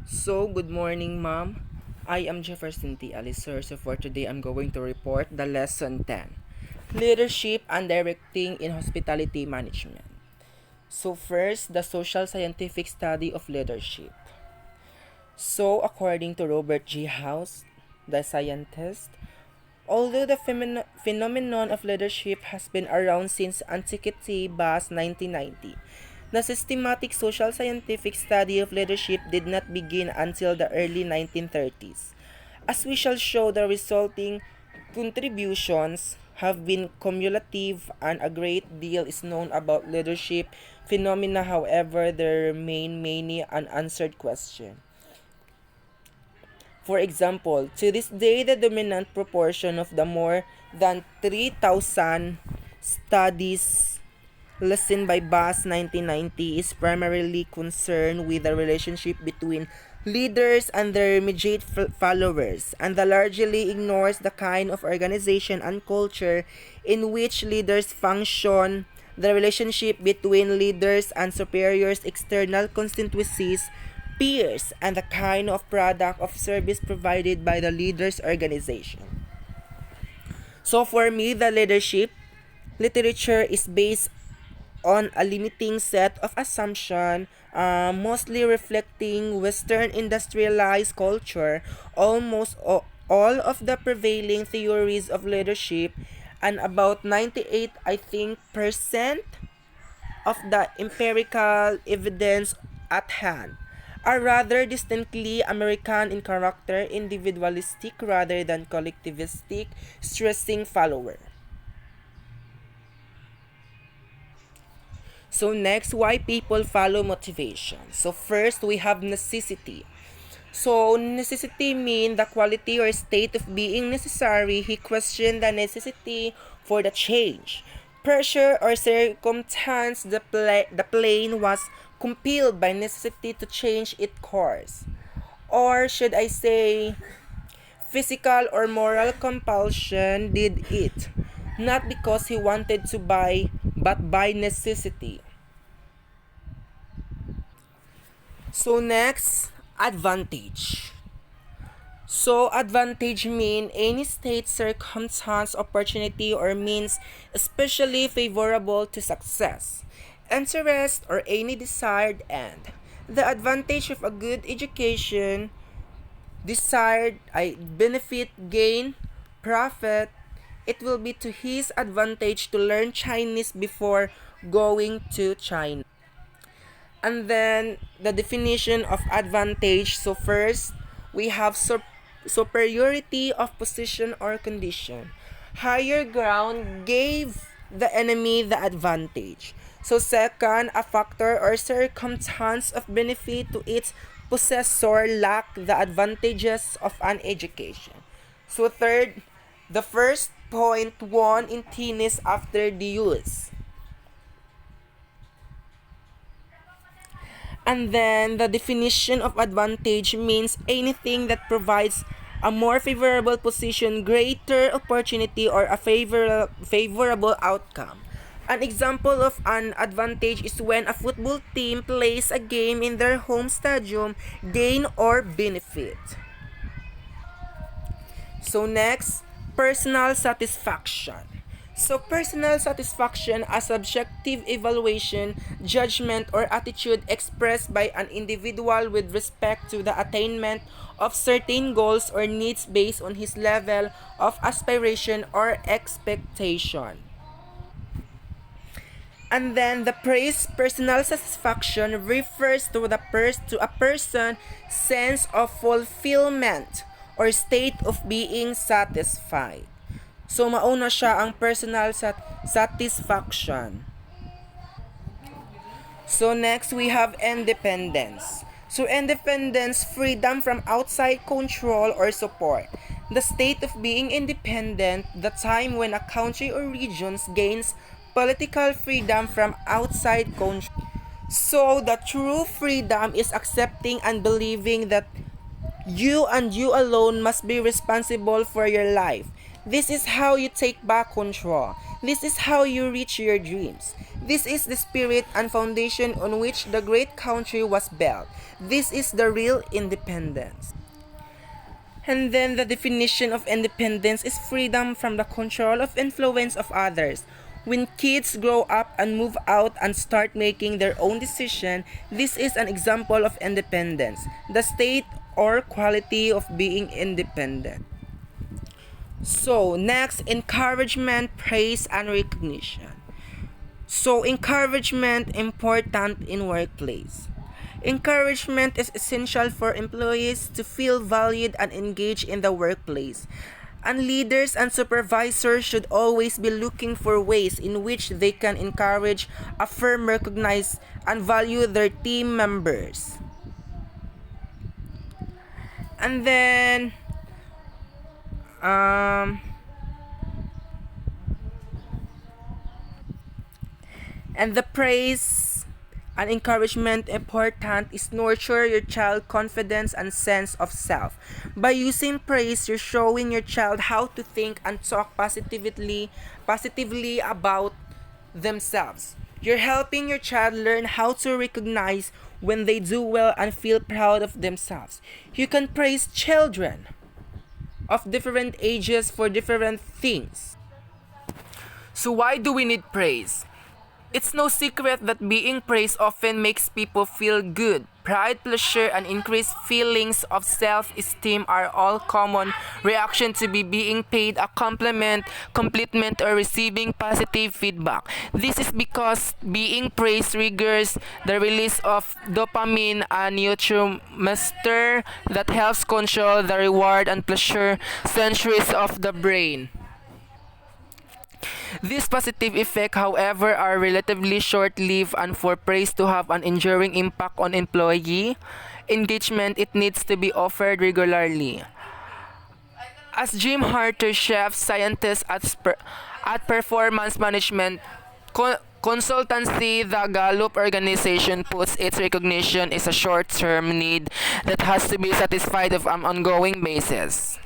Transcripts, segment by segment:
Good morning, ma'am. I am Jefferson T. Alisur. So, for today, I'm going to report the lesson 10 Leadership and Directing in Hospitality Management. So, first, the social scientific study of leadership. So, according to Robert G. House, the scientist, although the phenomenon of leadership has been around since antiquity past 1990, the systematic social scientific study of leadership did not begin until the early 1930s. As we shall show, the resulting contributions have been cumulative and a great deal is known about leadership phenomena. However, there remain many unanswered questions. For example, to this day, the dominant proportion of the more than 3,000 studies listened by Bass 1990 is primarily concerned with the relationship between leaders and their immediate followers, and that largely ignores the kind of organization and culture in which leaders function, the relationship between leaders and superiors, external constituencies, peers, and the kind of product of service provided by the leader's organization. So for me, the leadership literature is based on a limiting set of assumptions, mostly reflecting Western industrialized culture. Almost all of the prevailing theories of leadership, and about 98, I think, percent of the empirical evidence at hand, are rather distinctly American in character, individualistic rather than collectivistic, stressing follower. So next, why people follow motivation. So first, we have necessity. So necessity mean the quality or state of being necessary. He questioned the necessity for the change. Pressure or circumstance, the plane was compelled by necessity to change its course. Or should I say, physical or moral compulsion did it. Not because he wanted to buy, but by necessity. So next, advantage. So advantage mean any state, circumstance, opportunity, or means especially favorable to success, interest, or any desired end. The advantage of a good education, desired I benefit, gain, profit, it will be to his advantage to learn Chinese before going to China. And then the definition of advantage. So first, we have superiority of position or condition. Higher ground gave the enemy the advantage. So second, a factor or circumstance of benefit to its possessor lack the advantages of an education. So third, the first point won in tennis after the use. And then the definition of advantage means anything that provides a more favorable position, greater opportunity, or a favorable outcome. An example of an advantage is when a football team plays a game in their home stadium, gain or benefit. So next, personal satisfaction. So personal satisfaction, a subjective evaluation, judgment, or attitude expressed by an individual with respect to the attainment of certain goals or needs based on his level of aspiration or expectation. And then the praise personal satisfaction refers to a person sense of fulfillment or state of being satisfied. So mauna siya ang personal satisfaction. So next we have independence. So independence, freedom from outside control or support. The state of being independent, the time when a country or region gains political freedom from outside control. So the true freedom is accepting and believing that you and you alone must be responsible for your life. This is how you take back control. This is how you reach your dreams. This is the spirit and foundation on which the great country was built. This is the real independence. And then the definition of independence is freedom from the control of influence of others. When kids grow up and move out and start making their own decision, this is an example of independence, the state or quality of being independent. So, next, encouragement, praise, and recognition. So, encouragement important in workplace. Encouragement is essential for employees to feel valued and engaged in the workplace. And leaders and supervisors should always be looking for ways in which they can encourage, affirm, recognize, and value their team members. And then, and the praise and encouragement important is nurture your child confidence and sense of self. By using praise, you're showing your child how to think and talk positively about themselves. You're helping your child learn how to recognize when they do well and feel proud of themselves. You can praise children of different ages for different things. So why do we need praise? It's no secret that being praised often makes people feel good. Pride, pleasure, and increased feelings of self-esteem are all common reaction to being paid a compliment, or receiving positive feedback. This is because being praised triggers the release of dopamine, a neurotransmitter that helps control the reward and pleasure centers of the brain. These positive effects, however, are relatively short-lived, and for praise to have an enduring impact on employee engagement, it needs to be offered regularly. As Jim Harter, chef scientist at Performance Management Consultancy, the Gallup organization puts its recognition is a short-term need that has to be satisfied on an ongoing basis.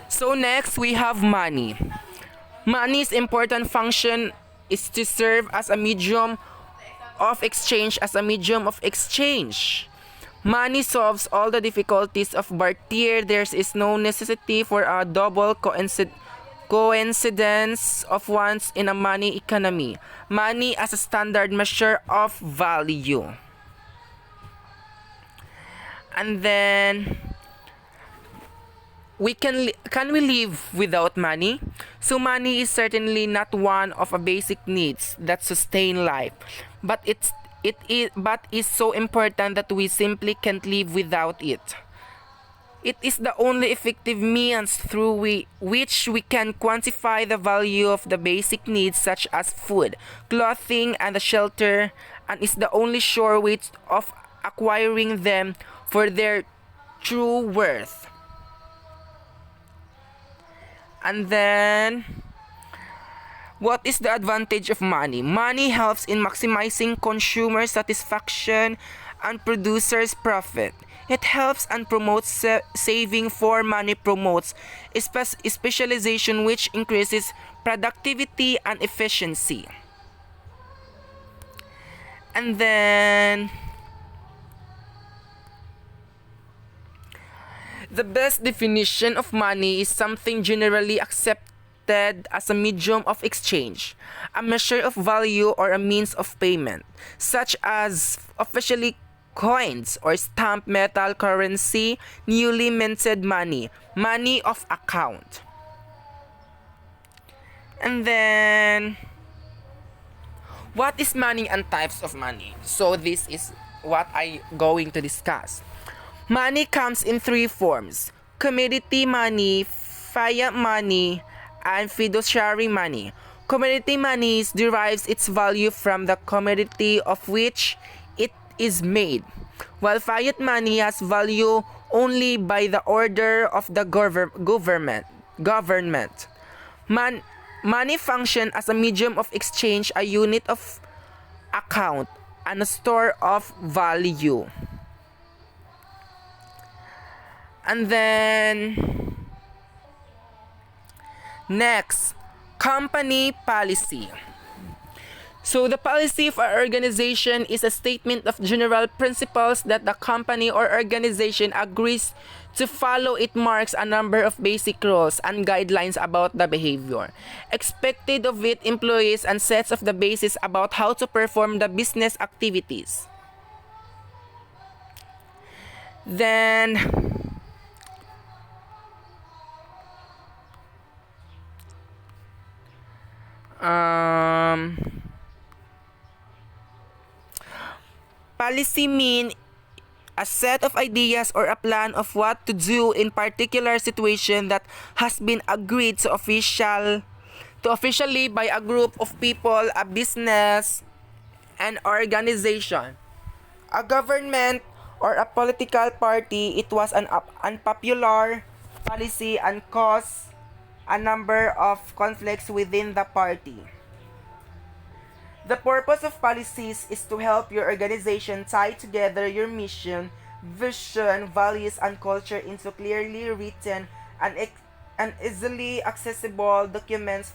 So next, we have money. Money's important function is to serve as a medium of exchange. Money solves all the difficulties of barter. There is no necessity for a double coincidence of wants in a money economy. Money as a standard measure of value. And then, can we live without money? So money is certainly not one of the basic needs that sustain life, but it is so important that we simply can't live without it. It is the only effective means through which we can quantify the value of the basic needs such as food, clothing, and shelter, and is the only sure way of acquiring them for their true worth. And then, what is the advantage of money? Money helps in maximizing consumer satisfaction and producers' profit. It helps and promotes saving, for money promotes specialization, which increases productivity and efficiency. And then, the best definition of money is something generally accepted as a medium of exchange, a measure of value, or a means of payment, such as officially coins or stamped metal currency, newly minted money, money of account. And then, what is money and types of money? So this is what I going to discuss. Money comes in three forms: commodity money, fiat money, and fiduciary money. Commodity money derives its value from the commodity of which it is made, while fiat money has value only by the order of the government. Money functions as a medium of exchange, a unit of account, and a store of value. And then, Next, company policy. So the policy of our organization is a statement of general principles that the company or organization agrees to follow. It marks a number of basic rules and guidelines about the behavior expected of its employees and sets of the basis about how to perform the business activities. Then policy mean a set of ideas or a plan of what to do in particular situation that has been agreed to officially by a group of people, a business, an organization, a government, or a political party. It was an unpopular policy and caused a number of conflicts within the party. The purpose of policies is to help your organization tie together your mission, vision, values, and culture into clearly written and easily accessible documents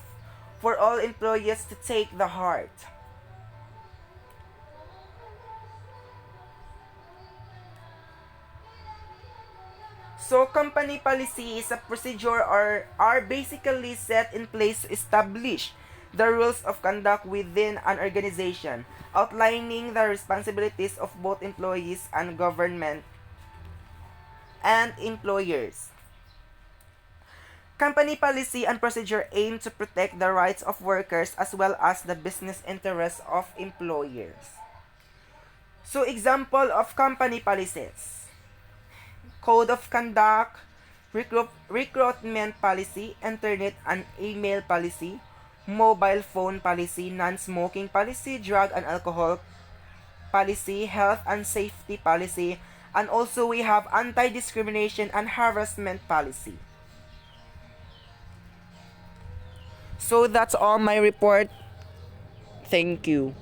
for all employees to take the heart. So company policy is a procedure or are basically set in place to establish the rules of conduct within an organization, outlining the responsibilities of both employees and government and employers. Company policy and procedure aim to protect the rights of workers as well as the business interests of employers. So example of company policies: Code of Conduct, Recruitment Policy, Internet and Email Policy, Mobile Phone Policy, Non-Smoking Policy, Drug and Alcohol Policy, Health and Safety Policy, and also we have Anti-Discrimination and Harassment Policy. So that's all my report. Thank you.